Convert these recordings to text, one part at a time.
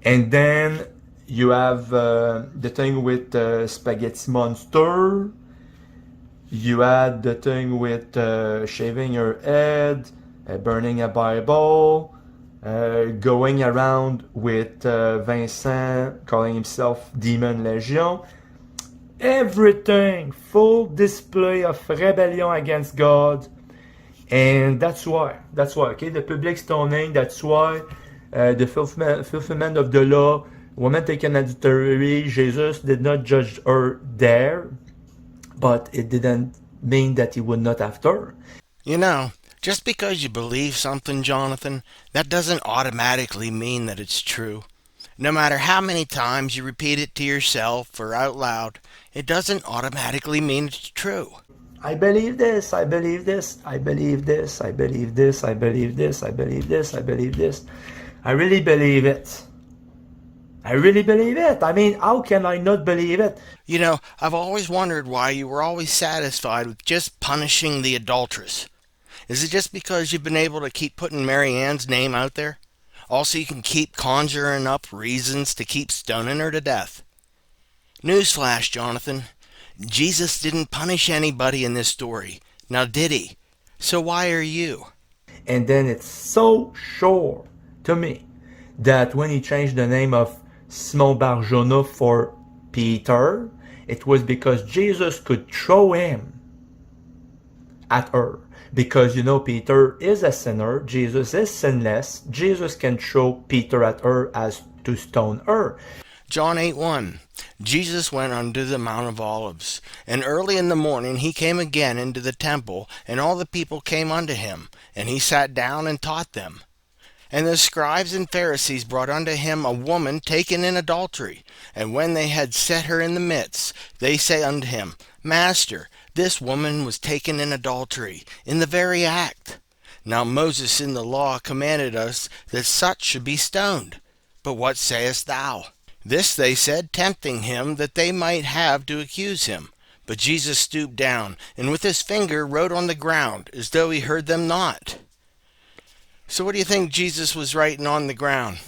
And then you have the thing with spaghetti monster. You had the thing with shaving your head, burning a Bible, going around with Vincent calling himself Demon Legion. Everything, full display of rebellion against God. And that's why, okay, the public stoning, that's why the fulfillment of the law, woman taken adultery, Jesus did not judge her there, but it didn't mean that he would not after. You know, just because you believe something, Jonathan, that doesn't automatically mean that it's true. No matter how many times you repeat it to yourself or out loud, it doesn't automatically mean it's true. I believe this, I believe this, I believe this, I believe this, I believe this, I believe this, I believe this. I really believe it. I really believe it. I mean, how can I not believe it? You know, I've always wondered why you were always satisfied with just punishing the adulteress. Is it just because you've been able to keep putting Mary Ann's name out there? Also, you can keep conjuring up reasons to keep stoning her to death. Newsflash, Jonathan. Jesus didn't punish anybody in this story. Now, did he? So why are you? And then it's so sure to me that when he changed the name of Simon Barjona for Peter, it was because Jesus could throw him at her. Because you know, Peter is a sinner, Jesus is sinless, Jesus can throw Peter at her as to stone her. John 8:1. Jesus went unto the Mount of Olives, and early in the morning he came again into the temple, and all the people came unto him, and he sat down and taught them. And the scribes and Pharisees brought unto him a woman taken in adultery, and when they had set her in the midst, they say unto him, Master, this woman was taken in adultery, in the very act. Now Moses in the law commanded us that such should be stoned. But what sayest thou? This they said, tempting him, that they might have to accuse him. But Jesus stooped down, and with his finger wrote on the ground, as though he heard them not. So what do you think Jesus was writing on the ground?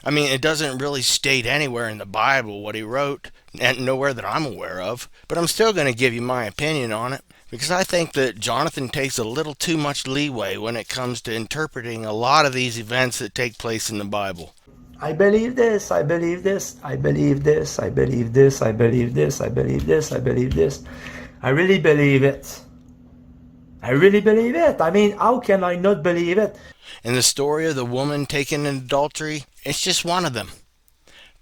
I mean, it doesn't really state anywhere in the Bible what he wrote, and nowhere that I'm aware of, but I'm still going to give you my opinion on it, because I think that Jonathan takes a little too much leeway when it comes to interpreting a lot of these events that take place in the Bible. I believe this, I believe this, I believe this, I believe this, I believe this, I believe this, I believe this. I really believe it. I really believe it. I mean, how can I not believe it? And the story of the woman taken in adultery, it's just one of them.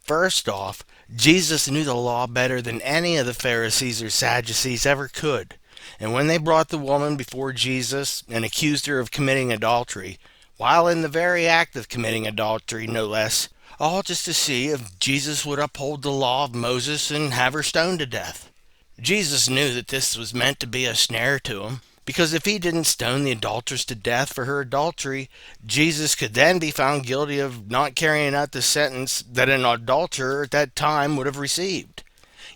First off, Jesus knew the law better than any of the Pharisees or Sadducees ever could. And when they brought the woman before Jesus and accused her of committing adultery, while in the very act of committing adultery, no less, all just to see if Jesus would uphold the law of Moses and have her stoned to death. Jesus knew that this was meant to be a snare to him, because if he didn't stone the adulteress to death for her adultery, Jesus could then be found guilty of not carrying out the sentence that an adulterer at that time would have received.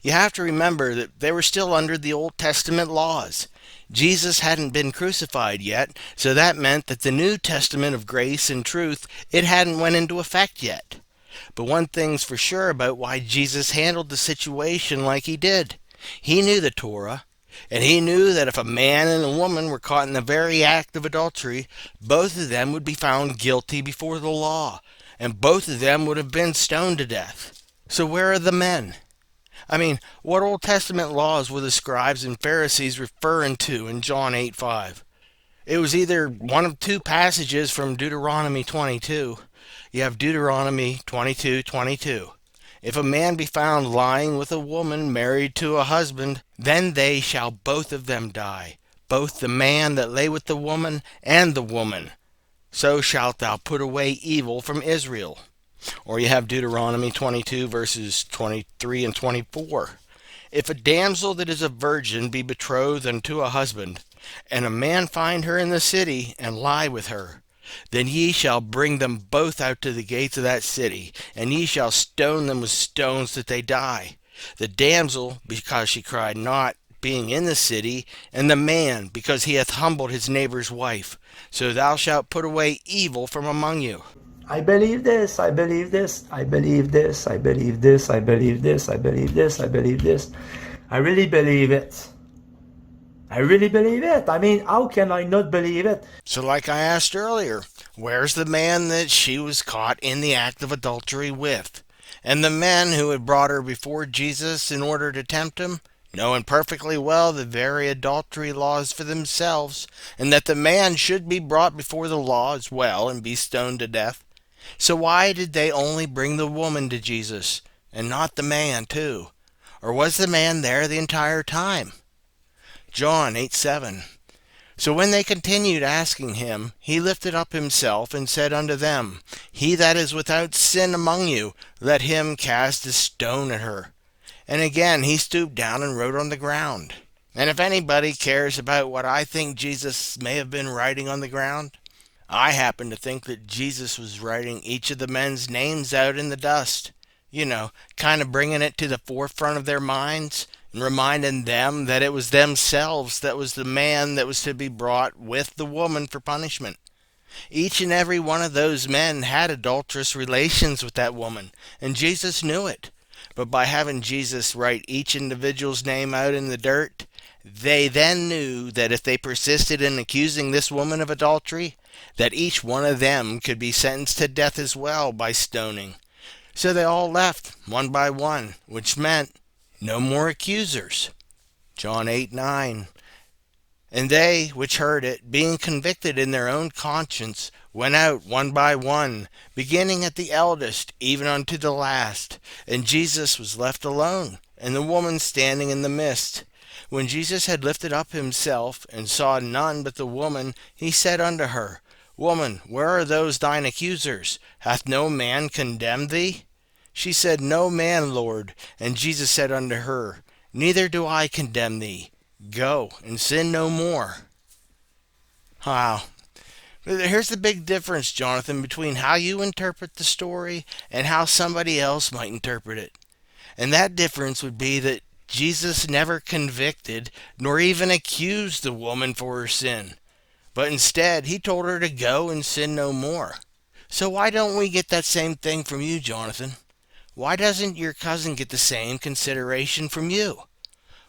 You have to remember that they were still under the Old Testament laws. Jesus hadn't been crucified yet, so that meant that the New Testament of grace and truth, it hadn't went into effect yet. But one thing's for sure about why Jesus handled the situation like he did. He knew the Torah, and he knew that if a man and a woman were caught in the very act of adultery, both of them would be found guilty before the law, and both of them would have been stoned to death. So where are the men? I mean, what Old Testament laws were the scribes and Pharisees referring to in John 8:5? It was either one of two passages from Deuteronomy 22. You have Deuteronomy 22:22. If a man be found lying with a woman married to a husband, then they shall both of them die, both the man that lay with the woman and the woman. So shalt thou put away evil from Israel. Or you have Deuteronomy 22 verses 23 and 24. If a damsel that is a virgin be betrothed unto a husband, and a man find her in the city, and lie with her, then ye shall bring them both out to the gates of that city, and ye shall stone them with stones that they die. The damsel, because she cried not, being in the city, and the man, because he hath humbled his neighbor's wife. So thou shalt put away evil from among you. I believe this, I believe this, I believe this, I believe this, I believe this, I believe this, I believe this. I really believe it. I really believe it. I mean, how can I not believe it? So, like I asked earlier, where's the man that she was caught in the act of adultery with? And the men who had brought her before Jesus in order to tempt him, knowing perfectly well the very adultery laws for themselves, and that the man should be brought before the law as well and be stoned to death. So why did they only bring the woman to Jesus, and not the man too? Or was the man there the entire time? John 8:7. So when they continued asking him, he lifted up himself and said unto them, He that is without sin among you, let him cast a stone at her. And again he stooped down and wrote on the ground. And if anybody cares about what I think Jesus may have been writing on the ground, I happen to think that Jesus was writing each of the men's names out in the dust. Kind of bringing it to the forefront of their minds and reminding them that it was themselves that was the man that was to be brought with the woman for punishment. Each and every one of those men had adulterous relations with that woman, and Jesus knew it. But by having Jesus write each individual's name out in the dirt, they then knew that if they persisted in accusing this woman of adultery, that each one of them could be sentenced to death as well by stoning. So they all left, one by one, which meant no more accusers. John 8:9. And they which heard it, being convicted in their own conscience, went out one by one, beginning at the eldest, even unto the last. And Jesus was left alone, and the woman standing in the midst. When Jesus had lifted up himself, and saw none but the woman, he said unto her, Woman, where are those thine accusers? Hath no man condemned thee? She said, No man, Lord. And Jesus said unto her, Neither do I condemn thee. Go, and sin no more. Wow. Here's the big difference, Jonathan, between how you interpret the story and how somebody else might interpret it. And that difference would be that Jesus never convicted nor even accused the woman for her sin, but instead he told her to go and sin no more. So why don't we get that same thing from you, Jonathan? Why doesn't your cousin get the same consideration from you?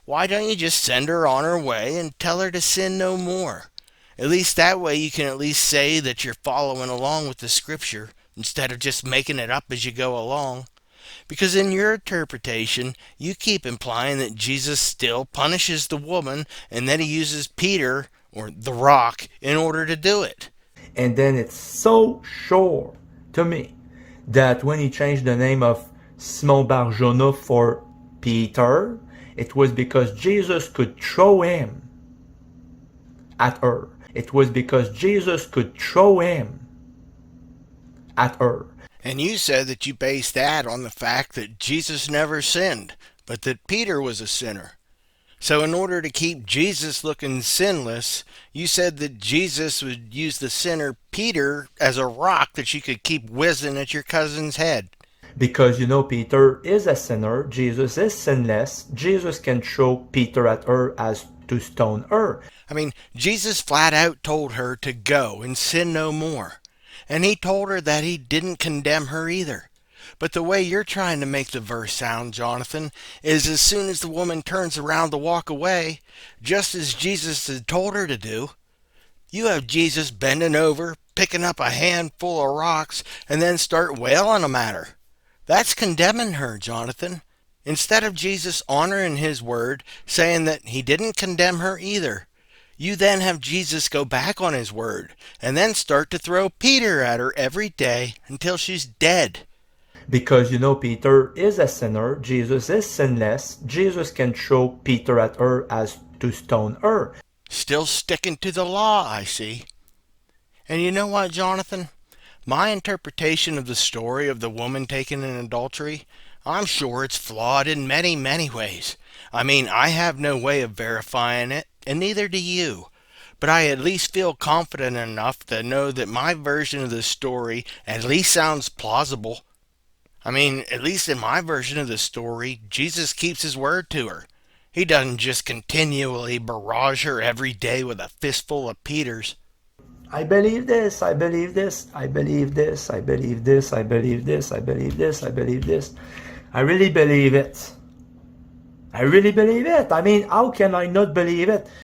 Why don't you just send her on her way and tell her to sin no more? At least that way you can at least say that you're following along with the scripture instead of just making it up as you go along. Because in your interpretation, you keep implying that Jesus still punishes the woman and that he uses Peter, or the rock, in order to do it. And then it's so sure to me that when he changed the name of Simon Bar-Jonah for Peter, it was because Jesus could throw him at her. It was because Jesus could throw him at her. And you said that you based that on the fact that Jesus never sinned, but that Peter was a sinner. So in order to keep Jesus looking sinless, you said that Jesus would use the sinner Peter as a rock that you could keep whizzing at your cousin's head. Because Peter is a sinner, Jesus is sinless, Jesus can throw Peter at her as to stone her. I mean, Jesus flat out told her to go and sin no more. And he told her that he didn't condemn her either. But the way you're trying to make the verse sound, Jonathan, is as soon as the woman turns around to walk away, just as Jesus had told her to do, you have Jesus bending over, picking up a handful of rocks, and then start wailing them at her. That's condemning her, Jonathan. Instead of Jesus honoring his word, saying that he didn't condemn her either, you then have Jesus go back on his word and then start to throw Peter at her every day until she's dead. Because Peter is a sinner, Jesus is sinless, Jesus can throw Peter at her as to stone her. Still sticking to the law, I see. And you know what, Jonathan? My interpretation of the story of the woman taken in adultery, I'm sure it's flawed in many, many ways. I mean, I have no way of verifying it, and neither do you. But I at least feel confident enough to know that my version of the story at least sounds plausible. I mean, at least in my version of the story, Jesus keeps his word to her. He doesn't just continually barrage her every day with a fistful of Peters. I believe this, I believe this, I believe this, I believe this, I believe this, I believe this, I believe this. I really believe it. I really believe it. I mean, how can I not believe it?